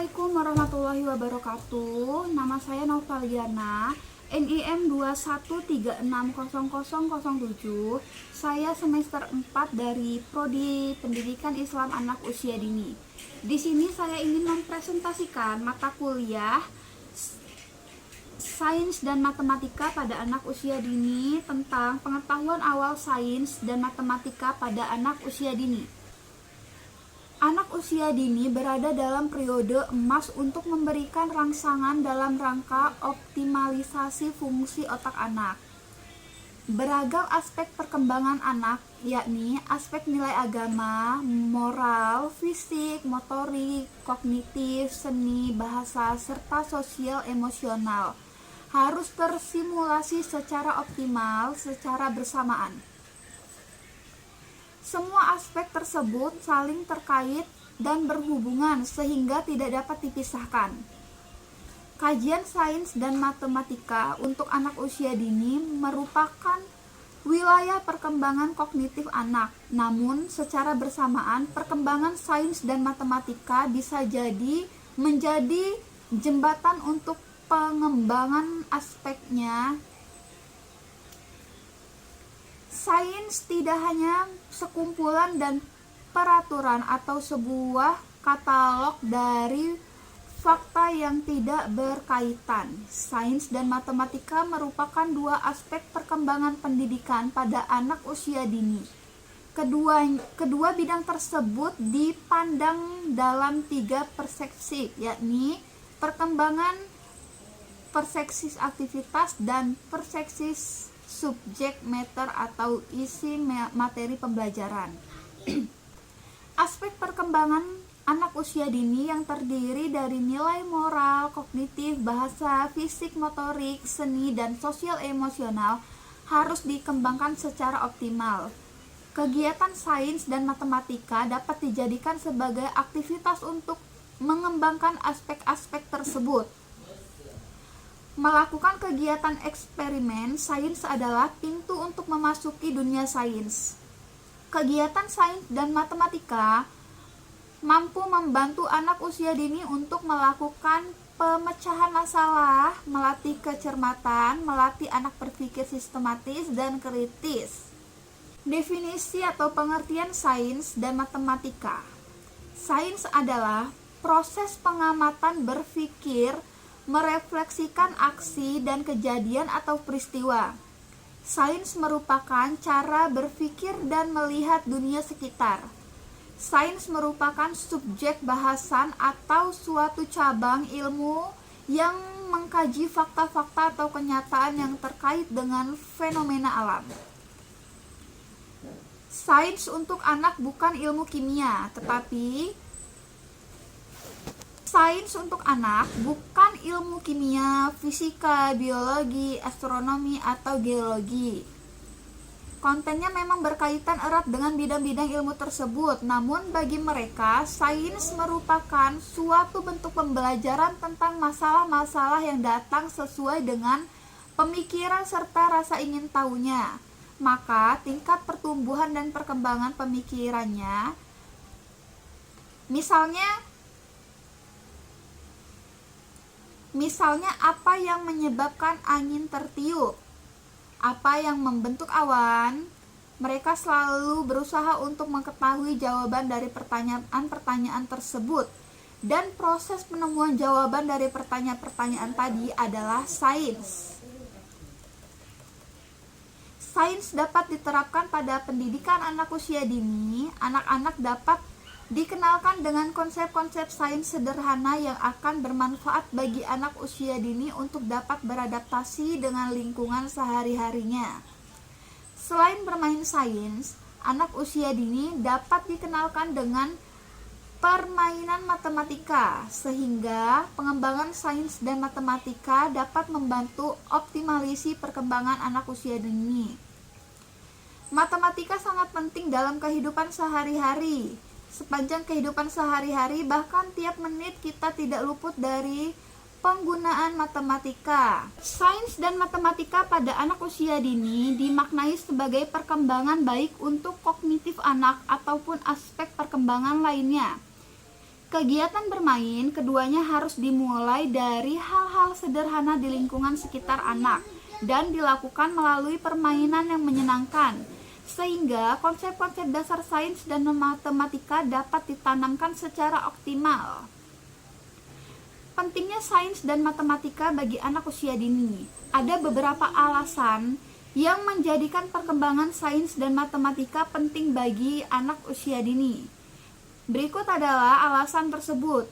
Assalamualaikum warahmatullahi wabarakatuh. Nama saya Novaliana, NIM 213600007. Saya semester 4 dari Prodi Pendidikan Islam Anak Usia Dini. Di sini saya ingin mempresentasikan mata kuliah Sains dan Matematika pada anak usia dini tentang pengetahuan awal sains dan matematika pada anak usia dini. Anak usia dini berada dalam periode emas untuk memberikan rangsangan dalam rangka optimalisasi fungsi otak anak. Beragam aspek perkembangan anak, yakni aspek nilai agama, moral, fisik, motorik, kognitif, seni, bahasa, serta sosial emosional, harus tersimulasi secara optimal secara bersamaan. Semua aspek tersebut saling terkait dan berhubungan sehingga tidak dapat dipisahkan. Kajian sains dan matematika untuk anak usia dini merupakan wilayah perkembangan kognitif anak. Namun, secara bersamaan perkembangan sains dan matematika bisa jadi menjadi jembatan untuk pengembangan aspeknya. Sains tidak hanya sekumpulan dan peraturan atau sebuah katalog dari fakta yang tidak berkaitan. Sains dan matematika merupakan dua aspek perkembangan pendidikan pada anak usia dini. Kedua bidang tersebut dipandang dalam tiga persepsi, yakni perkembangan perseksis aktivitas dan perseksis subjek matter atau isi materi pembelajaran. Aspek perkembangan anak usia dini yang terdiri dari nilai moral, kognitif, bahasa, fisik, motorik, seni, dan sosial emosional harus dikembangkan secara optimal. Kegiatan sains dan matematika dapat dijadikan sebagai aktivitas untuk mengembangkan aspek-aspek tersebut. Melakukan kegiatan eksperimen sains adalah pintu untuk memasuki dunia sains. Kegiatan sains dan matematika mampu membantu anak usia dini untuk melakukan pemecahan masalah, melatih kecermatan, melatih anak berpikir sistematis dan kritis. Definisi atau pengertian sains dan matematika. Sains adalah proses pengamatan berpikir merefleksikan aksi dan kejadian atau peristiwa. Sains merupakan cara berpikir dan melihat dunia sekitar. Sains merupakan subjek bahasan atau suatu cabang ilmu yang mengkaji fakta-fakta atau kenyataan yang terkait dengan fenomena alam. Sains untuk anak bukan ilmu kimia, tetapi sains untuk anak bukan ilmu kimia, fisika, biologi, astronomi, atau geologi. Kontennya memang berkaitan erat dengan bidang-bidang ilmu tersebut, namun bagi mereka, sains merupakan suatu bentuk pembelajaran tentang masalah-masalah yang datang sesuai dengan pemikiran serta rasa ingin tahunya. Maka, tingkat pertumbuhan dan perkembangan pemikirannya, Misalnya apa yang menyebabkan angin tertiup, apa yang membentuk awan. Mereka selalu berusaha untuk mengetahui jawaban dari pertanyaan-pertanyaan tersebut. Dan proses penemuan jawaban dari pertanyaan-pertanyaan tadi adalah sains. Sains dapat diterapkan pada pendidikan anak usia dini. Anak-anak dapat dikenalkan dengan konsep-konsep sains sederhana yang akan bermanfaat bagi anak usia dini untuk dapat beradaptasi dengan lingkungan sehari-harinya. Selain bermain sains, anak usia dini dapat dikenalkan dengan permainan matematika, sehingga pengembangan sains dan matematika dapat membantu optimalisasi perkembangan anak usia dini. Matematika sangat penting dalam kehidupan sehari-hari. Sepanjang kehidupan sehari-hari, bahkan tiap menit kita tidak luput dari penggunaan matematika. Sains dan matematika pada anak usia dini dimaknai sebagai perkembangan baik untuk kognitif anak ataupun aspek perkembangan lainnya. Kegiatan bermain keduanya harus dimulai dari hal-hal sederhana di lingkungan sekitar anak dan dilakukan melalui permainan yang menyenangkan, sehingga konsep-konsep dasar sains dan matematika dapat ditanamkan secara optimal. Pentingnya sains dan matematika bagi anak usia dini. Ada beberapa alasan yang menjadikan perkembangan sains dan matematika penting bagi anak usia dini. Berikut adalah alasan tersebut.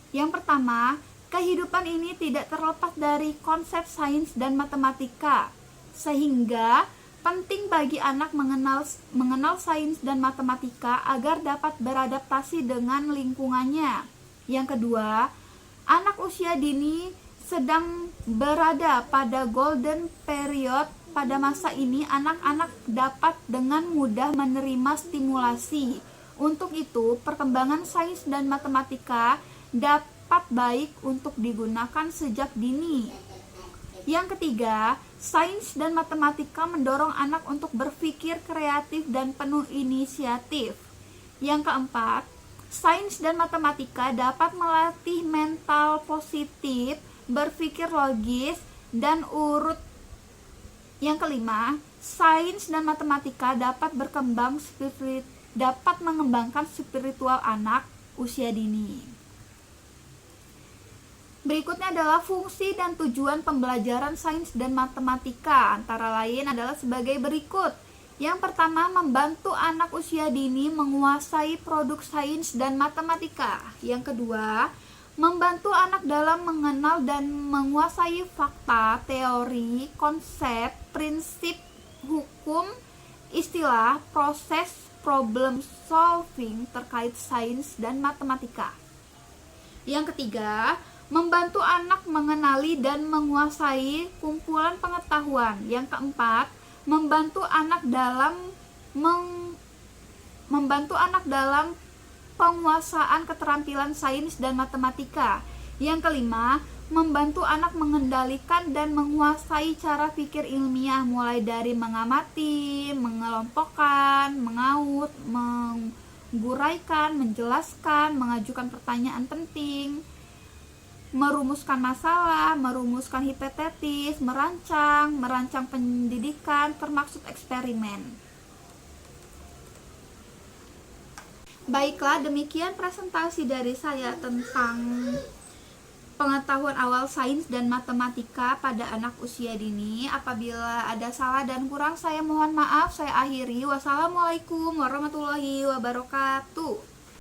Yang pertama, kehidupan ini tidak terlepas dari konsep sains dan matematika, sehingga penting bagi anak mengenal sains dan matematika agar dapat beradaptasi dengan lingkungannya. Yang kedua, anak usia dini sedang berada pada golden period. Pada masa ini, anak-anak dapat dengan mudah menerima stimulasi. Untuk itu, perkembangan sains dan matematika dapat baik untuk digunakan sejak dini. Yang ketiga, sains dan matematika mendorong anak untuk berpikir kreatif dan penuh inisiatif. Yang keempat, sains dan matematika dapat melatih mental positif, berpikir logis, dan urut. Yang kelima, sains dan matematika dapat mengembangkan spiritual anak usia dini. Berikutnya adalah fungsi dan tujuan pembelajaran sains dan matematika, antara lain adalah sebagai berikut. Yang pertama, membantu anak usia dini menguasai produk sains dan matematika. Yang kedua, membantu anak dalam mengenal dan menguasai fakta, teori, konsep, prinsip, hukum, istilah, proses, problem solving terkait sains dan matematika. Yang ketiga, membantu anak mengenali dan menguasai kumpulan pengetahuan. Yang keempat, membantu anak dalam penguasaan keterampilan sains dan matematika. Yang kelima, membantu anak mengendalikan dan menguasai cara pikir ilmiah, mulai dari mengamati, mengelompokkan, mengaut, mengguraikan, menjelaskan, mengajukan pertanyaan penting, merumuskan masalah, merumuskan hipotesis, merancang pendidikan, termasuk eksperimen. Baiklah, demikian presentasi dari saya tentang pengetahuan awal sains dan matematika pada anak usia dini. Apabila ada salah dan kurang, saya mohon maaf. Saya akhiri. Wassalamualaikum warahmatullahi wabarakatuh.